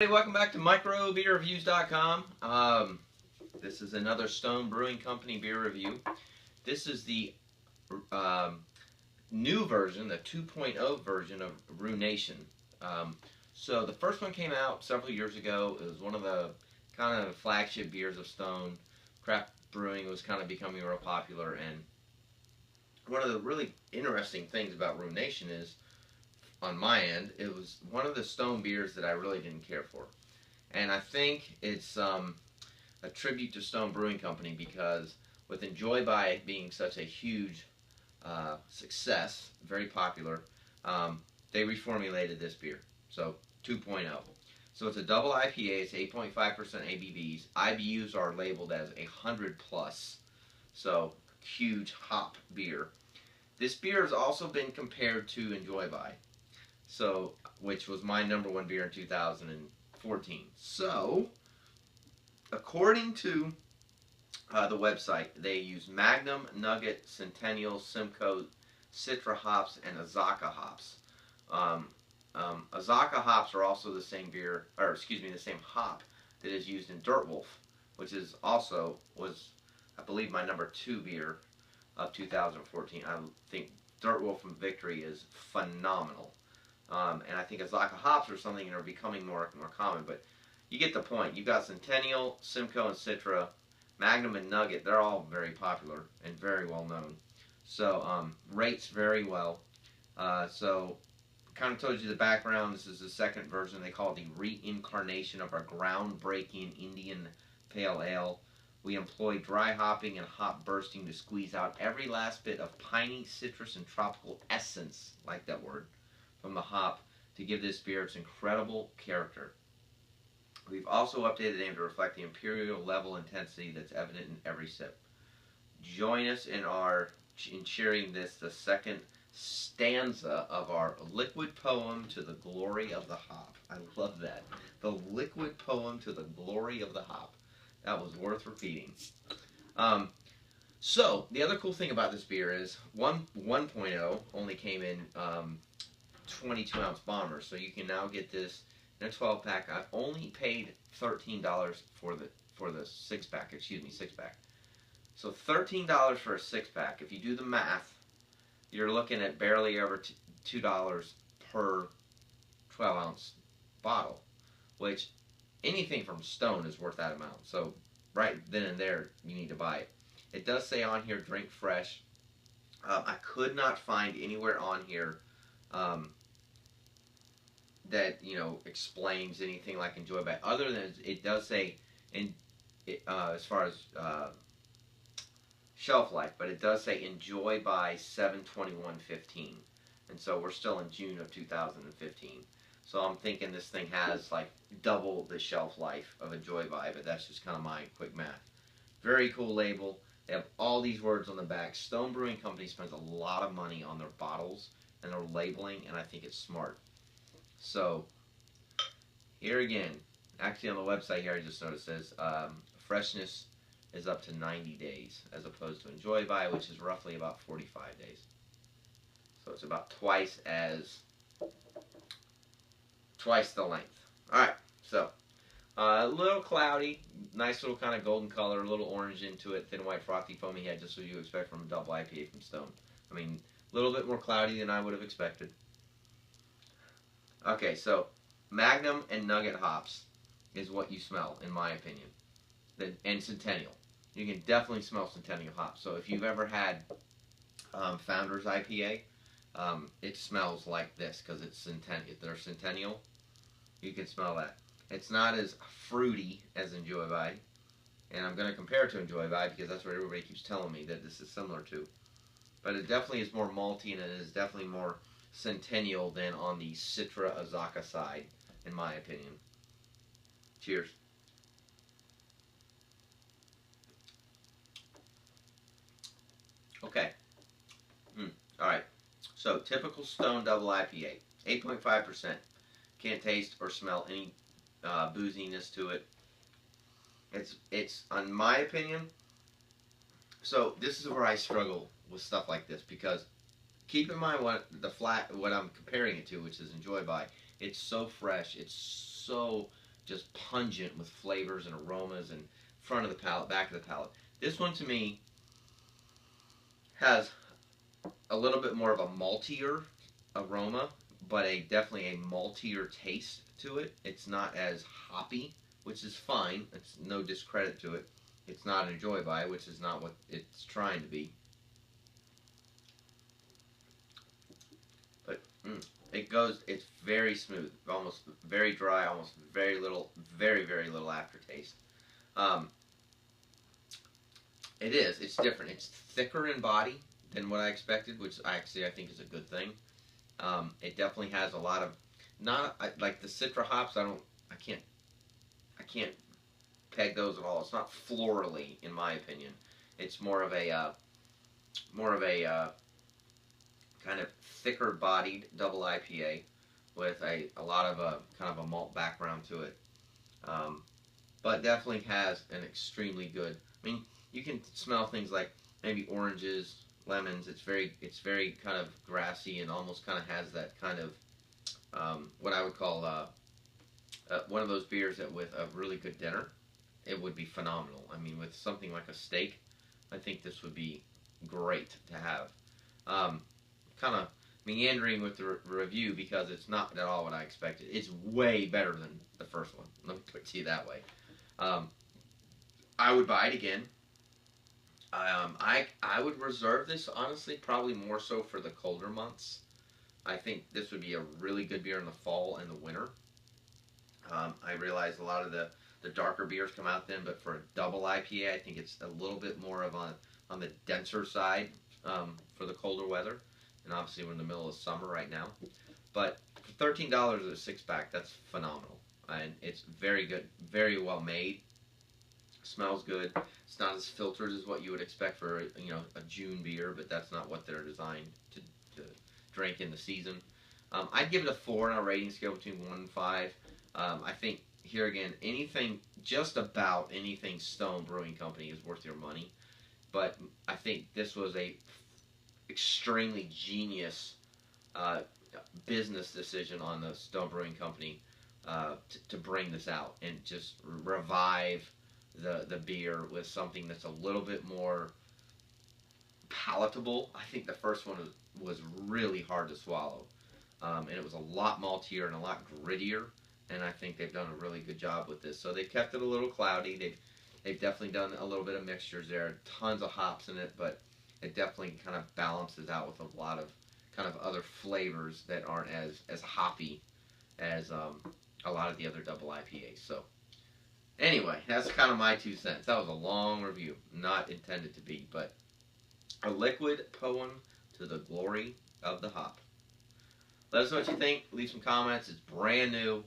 Hey, welcome back to microbeerreviews.com. This is another Stone Brewing Company beer review. This is the new version, the 2.0 version of Ruination. So the first one came out several years ago. It was one of the kind of flagship beers of Stone. Craft brewing was kind of becoming real popular, and one of the really interesting things about Ruination is, on my end, it was one of the Stone beers that I really didn't care for. And I think it's a tribute to Stone Brewing Company, because with Enjoy By being such a huge success, very popular, they reformulated this beer. So 2.0. So it's a double IPA, it's 8.5% ABVs. IBUs are labeled as 100 plus. So huge hop beer. This beer has also been compared to Enjoy By, so, which was my #1 beer in 2014. So, according to the website, they use Magnum, Nugget, Centennial, Simcoe, Citra hops, and Azacca hops. Azacca hops are also the same beer, or excuse me, the same hop that is used in Dirt Wolf, which is also was, I believe, my #2 beer of 2014. I think Dirt Wolf from Victory is phenomenal. And I think Azacca hops are something that are becoming more common, but you get the point. You've got Centennial, Simcoe, and Citra, Magnum, and Nugget. They're all very popular and very well known. So rates very well. So kind of told you the background. This is the second version. They call it the reincarnation of our groundbreaking Indian Pale Ale. We employ dry hopping and hop bursting to squeeze out every last bit of piney, citrus, and tropical essence, like that word, from the hop to give this beer its incredible character. We've also updated the name to reflect the imperial-level intensity that's evident in every sip. Join us in cheering this, the second stanza of our liquid poem to the glory of the hop. I love that. The liquid poem to the glory of the hop. That was worth repeating. So, the other cool thing about this beer is 1.0 only came in 22-ounce bombers, so you can now get this in a 12-pack. I've only paid $13 for the 6-pack. Excuse me, 6-pack. So $13 for a 6-pack. If you do the math, you're looking at barely over $2 per 12-ounce bottle, which anything from Stone is worth that amount. So right then and there, you need to buy it. It does say on here, drink fresh. I could not find anywhere on here that, you know, explains anything like Enjoy By, other than it does say as far as shelf life, but it does say Enjoy By 7/21/15, and so we're still in June of 2015. So I'm thinking this thing has like double the shelf life of Enjoy By, but that's just kind of my quick math. Very cool label. They have all these words on the back. Stone Brewing Company spends a lot of money on their bottles and their labeling, and I think it's smart. So, here again, actually on the website here I just noticed it says freshness is up to 90 days, as opposed to Enjoy By, which is roughly about 45 days. So it's about twice the length. Alright, so, a little cloudy, nice little kind of golden color, a little orange into it, thin white frothy foamy head, just what you expect from a double IPA from Stone. I mean, a little bit more cloudy than I would have expected. Okay, so Magnum and Nugget hops is what you smell, in my opinion. And Centennial. You can definitely smell Centennial hops. So if you've ever had Founders IPA, it smells like this because it's Centennial. They're Centennial. You can smell that. It's not as fruity as Enjoy By, and I'm going to compare it to Enjoy By because that's what everybody keeps telling me that this is similar to. But it definitely is more malty, and it is definitely more Centennial than on the Citra Azacca side, in my opinion. Cheers. Okay. Alright. So, typical Stone double IPA. 8.5%. Can't taste or smell any booziness to it. It's, in my opinion, so this is where I struggle with stuff like this, because keep in mind what I'm comparing it to, which is Enjoy By. It's so fresh. It's so just pungent with flavors and aromas and front of the palate, back of the palate. This one to me has a little bit more of a maltier aroma, but definitely a maltier taste to it. It's not as hoppy, which is fine. It's no discredit to it. It's not a joy by, which is not what it's trying to be. But it's very smooth, almost very dry, almost very little aftertaste. Um, it's different. It's thicker in body than what I expected, which I think is a good thing. It definitely has a lot of, like the citra hops. I can't peg those at all. It's not florally, in my opinion. It's more of a kind of thicker bodied double IPA with a lot of kind of a malt background to it. But definitely has an extremely good. I mean, you can smell things like maybe oranges, lemons. It's very kind of grassy and almost kind of has that kind of what I would call one of those beers that with a really good dinner, it would be phenomenal. I mean, with something like a steak, I think this would be great to have. Kind of meandering with the review because it's not at all what I expected. It's way better than the first one. Let me put it to you that way. I would buy it again. I would reserve this, honestly, probably more so for the colder months. I think this would be a really good beer in the fall and the winter. I realize a lot of the darker beers come out then, but for a double IPA, I think it's a little bit more of on the denser side for the colder weather. And obviously we're in the middle of summer right now. But for $13 a six-pack, that's phenomenal. And it's very good, very well made. Smells good. It's not as filtered as what you would expect for a June beer, but that's not what they're designed to drink in the season. I'd give it a 4 on a rating scale between 1 and 5. I think here again, just about anything Stone Brewing Company is worth your money. But I think this was a extremely genius business decision on the Stone Brewing Company to bring this out and just revive the beer with something that's a little bit more palatable. I think the first one was really hard to swallow, and it was a lot maltier and a lot grittier. And I think they've done a really good job with this. So they've kept it a little cloudy. They've definitely done a little bit of mixtures there. Tons of hops in it, but it definitely kind of balances out with a lot of kind of other flavors that aren't as hoppy as a lot of the other double IPAs. So anyway, that's kind of my 2 cents. That was a long review, not intended to be, but a liquid poem to the glory of the hop. Let us know what you think. Leave some comments. It's brand new.